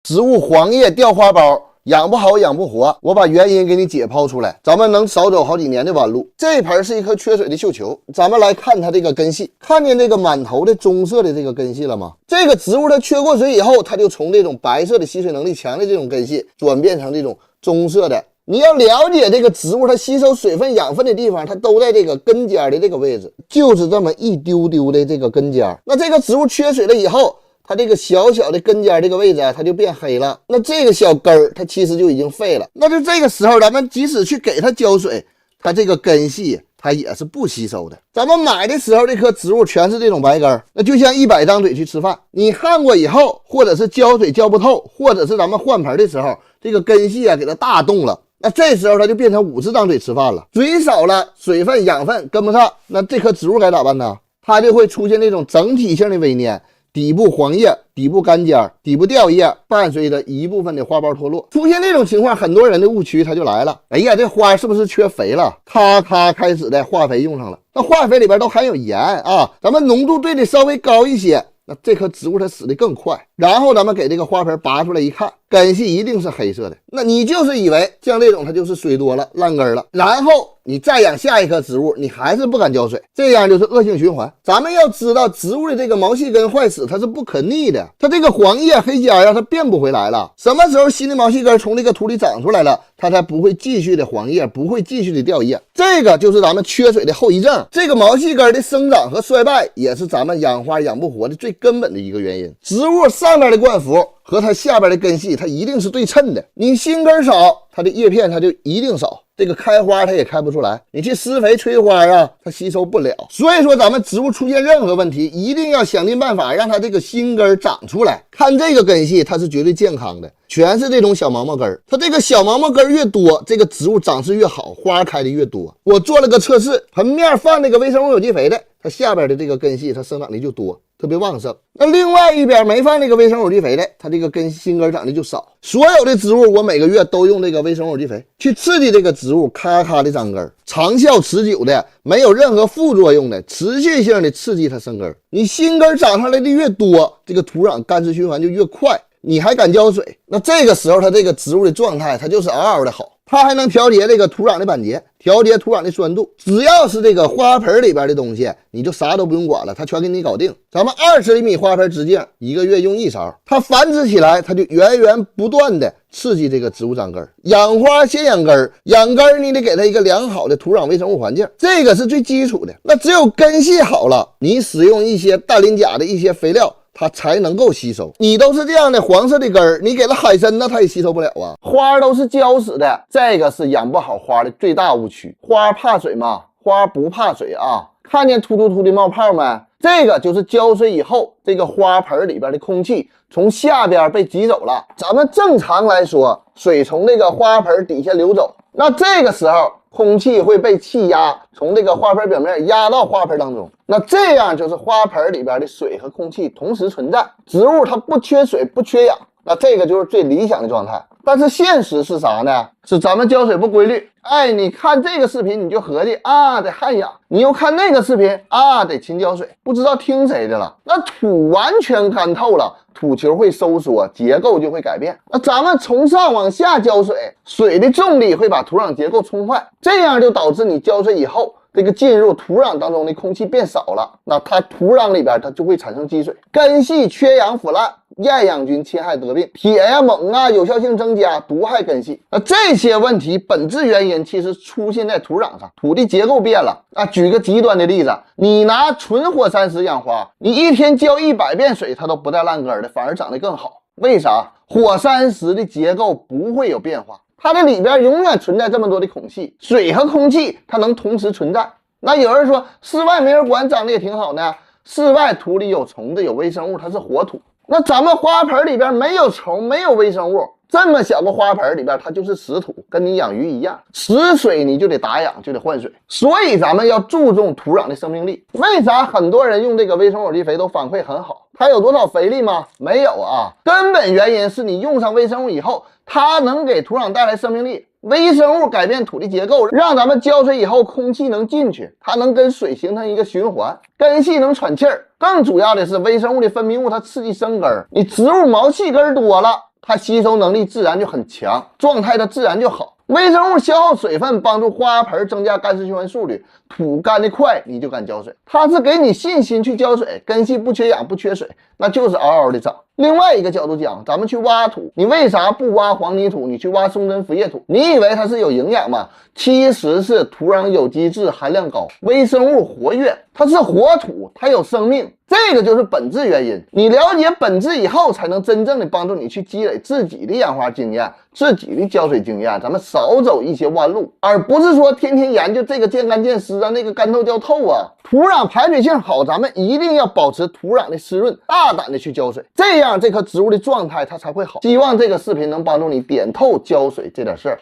植物黄叶掉花苞，养不好养不活，我把原因给你解剖出来，咱们能少走好几年的弯路。这盆是一颗缺水的绣球，咱们来看它这个根系，看见这个满头的棕色的这个根系了吗？这个植物它缺过水以后，它就从这种白色的吸水能力强的这种根系转变成这种棕色的。你要了解这个植物它吸收水分养分的地方，它都在这个根尖的这个位置，就是这么一丢丢的这个根尖。那这个植物缺水了以后，它这个小小的根尖这个位置啊，它就变黑了。那这个小根儿，它其实就已经废了。那就这个时候，咱们即使去给它浇水，它这个根系它也是不吸收的。咱们买的时候，这棵植物全是这种白根儿，那就像100张嘴去吃饭。你焊过以后，或者是浇水浇不透，或者是咱们换盆的时候，这个根系啊给它大动了。那这时候它就变成50张嘴吃饭了，嘴少了，水分养分跟不上，那这棵植物该咋办呢？它就会出现这种整体性的萎蔫，底部黄叶，底部干尖，底部掉叶，伴随着一部分的花苞脱落。出现这种情况，很多人的误区它就来了。哎呀，这花是不是缺肥了？咔咔开始的化肥用上了，那化肥里边都含有盐啊，咱们浓度对的稍微高一些，那这棵植物它死得更快。然后咱们给这个花盆拔出来一看，根系一定是黑色的，那你就是以为像这种它就是水多了烂根了，然后你再养下一棵植物，你还是不敢浇水，这样就是恶性循环。咱们要知道植物的这个毛细根坏死它是不可逆的，它这个黄叶黑尖啊它变不回来了，什么时候新的毛细根从这个土里长出来了，它才不会继续的黄叶，不会继续的掉叶。这个就是咱们缺水的后遗症。这个毛细根的生长和衰败也是咱们养花养不活的最根本的一个原因。植物上面的冠幅和它下边的根系它一定是对称的，你新根少，它的叶片它就一定少，这个开花它也开不出来，你去施肥催花啊，它吸收不了。所以说咱们植物出现任何问题，一定要想尽办法让它这个新根长出来。看这个根系它是绝对健康的，全是这种小毛毛根儿，它这个小毛毛根儿越多，这个植物长势越好，花开的越多。我做了个测试，盆面放那个微生物有机肥的，它下边的这个根系它生长力就多，特别旺盛。那另外一边没放这个微生物有机肥的，它这个根新根长得就少。所有的植物我每个月都用这个微生物有机肥去刺激这个植物咔咔的长根，长效持久的，没有任何副作用的，持续性的刺激它生根。你新根长上来的越多，这个土壤干湿循环就越快，你还敢浇水，那这个时候它这个植物的状态它就是嗷嗷的好。它还能调节这个土壤的板结，调节土壤的酸度。只要是这个花盆里边的东西，你就啥都不用管了，它全给你搞定。咱们20厘米花盆直径，1个月用1勺，它繁殖起来，它就源源不断的刺激这个植物长根。养花先养根，养根你得给它一个良好的土壤微生物环境，这个是最基础的。那只有根系好了，你使用一些氮磷钾的一些肥料，它才能够吸收。你都是这样的黄色的根儿，你给它海参呢，它也吸收不了啊。花都是浇死的，这个是养不好花的最大误区。花怕水吗？花不怕水啊！看见突突突的冒泡没？这个就是浇水以后，这个花盆里边的空气从下边被挤走了。咱们正常来说，水从这个花盆底下流走，那这个时候空气会被气压从这个花盆表面压到花盆当中，那这样就是花盆里边的水和空气同时存在，植物它不缺水不缺氧，那这个就是最理想的状态。但是现实是啥呢？是咱们浇水不规律。哎，你看这个视频你就合计啊得旱养，你又看那个视频啊得勤浇水，不知道听谁的了。那土完全干透了，土球会收缩，结构就会改变。那咱们从上往下浇水，水的重力会把土壤结构冲坏，这样就导致你浇水以后，这个进入土壤当中的空气变少了，那它土壤里边它就会产生积水，根系缺氧腐烂，厌氧菌侵害得病，铁呀锰啊有效性增加，毒害根系。那这些问题本质原因其实出现在土壤上，土地结构变了。举个极端的例子，你拿纯火山石养花，你一天浇100遍水，它都不带烂根的，反而长得更好。为啥？火山石的结构不会有变化，它的里边永远存在这么多的空气，水和空气它能同时存在。那有人说室外没人管长得也挺好呢，室外土里有虫子有微生物，它是活土。那咱们花盆里边没有虫没有微生物，这么小个花盆里边它就是死土，跟你养鱼一样，死水你就得打氧就得换水。所以咱们要注重土壤的生命力。为啥很多人用这个微生物有机肥都反馈很好？它有多少肥力吗？没有啊，根本原因是你用上微生物以后，它能给土壤带来生命力。微生物改变土地结构，让咱们浇水以后空气能进去，它能跟水形成一个循环，根系能喘气儿。更主要的是微生物的分泌物它刺激生根，你植物毛细根多了，它吸收能力自然就很强，状态它自然就好。微生物消耗水分，帮助花盆增加干湿循环速率，土干得快，你就敢浇水。它是给你信心去浇水，根系不缺氧不缺水，那就是嗷嗷的长。另外一个角度讲，咱们去挖土，你为啥不挖黄泥土，你去挖松针腐叶土？你以为它是有营养吗？其实是土壤有机质含量高，微生物活跃，它是活土，它有生命，这个就是本质原因。你了解本质以后，才能真正的帮助你去积累自己的养花经验，自己的浇水经验，咱们少走一些弯路，而不是说天天研究这个见干见湿啊，那个干透掉透啊。土壤排水性好，咱们一定要保持土壤的湿润，大胆的去浇水，这样这棵植物的状态它才会好。希望这个视频能帮助你点透浇水这点事儿。